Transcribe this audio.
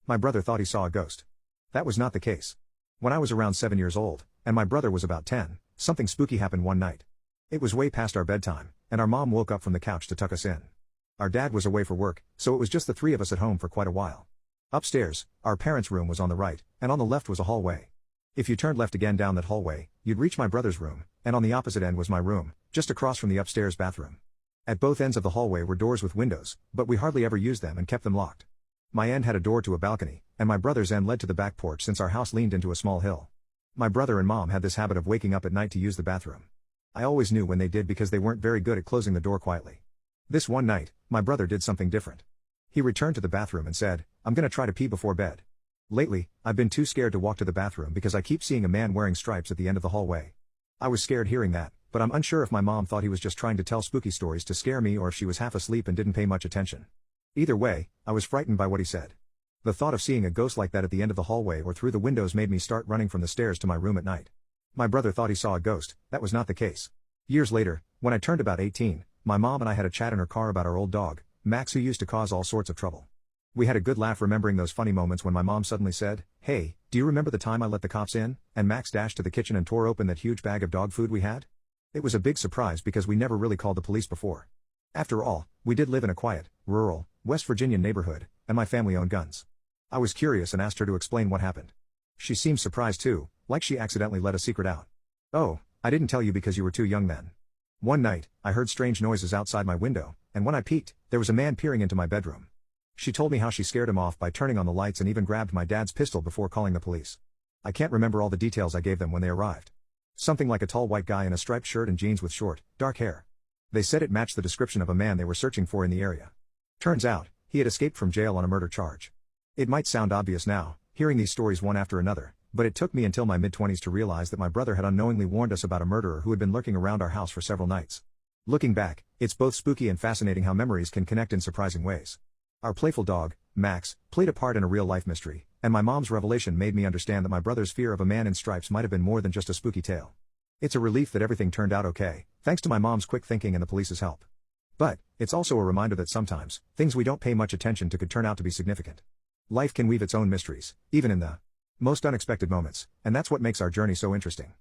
My brother thought he saw a ghost. That was not the case. When I was around 7 years old, and my brother was about 10, something spooky happened one night. It was way past our bedtime, and our mom woke up from the couch to tuck us in. Our dad was away for work, so it was just the three of us at home for quite a while. Upstairs, our parents' room was on the right, and on the left was a hallway. If you turned left again down that hallway, you'd reach my brother's room, and on the opposite end was my room, just across from the upstairs bathroom. At both ends of the hallway were doors with windows, but we hardly ever used them and kept them locked. My end had a door to a balcony, and my brother's end led to the back porch since our house leaned into a small hill. My brother and mom had this habit of waking up at night to use the bathroom. I always knew when they did because they weren't very good at closing the door quietly. This one night, my brother did something different. He returned to the bathroom and said, "I'm gonna try to pee before bed. Lately, I've been too scared to walk to the bathroom because I keep seeing a man wearing stripes at the end of the hallway." I was scared hearing that, but I'm unsure if my mom thought he was just trying to tell spooky stories to scare me or if she was half asleep and didn't pay much attention. Either way, I was frightened by what he said. The thought of seeing a ghost like that at the end of the hallway or through the windows made me start running from the stairs to my room at night. My brother thought he saw a ghost. That was not the case. Years later, when I turned about 18, my mom and I had a chat in her car about our old dog, Max, who used to cause all sorts of trouble. We had a good laugh remembering those funny moments when my mom suddenly said, "Hey, do you remember the time I let the cops in?" and Max dashed to the kitchen and tore open that huge bag of dog food we had? It was a big surprise because we never really called the police before. After all, we did live in a quiet, rural, West Virginian neighborhood, and my family owned guns. I was curious and asked her to explain what happened. She seemed surprised too, like she accidentally let a secret out. "Oh, I didn't tell you because you were too young then. One night, I heard strange noises outside my window, and when I peeked, there was a man peering into my bedroom." She told me how she scared him off by turning on the lights and even grabbed my dad's pistol before calling the police. I can't remember all the details I gave them when they arrived. Something like a tall white guy in a striped shirt and jeans with short, dark hair. They said it matched the description of a man they were searching for in the area. Turns out, he had escaped from jail on a murder charge. It might sound obvious now, hearing these stories one after another, but it took me until my mid-20s to realize that my brother had unknowingly warned us about a murderer who had been lurking around our house for several nights. Looking back, it's both spooky and fascinating how memories can connect in surprising ways. Our playful dog, Max, played a part in a real-life mystery, and my mom's revelation made me understand that my brother's fear of a man in stripes might have been more than just a spooky tale. It's a relief that everything turned out okay, thanks to my mom's quick thinking and the police's help. But, it's also a reminder that sometimes, things we don't pay much attention to could turn out to be significant. Life can weave its own mysteries, even in the most unexpected moments, and that's what makes our journey so interesting.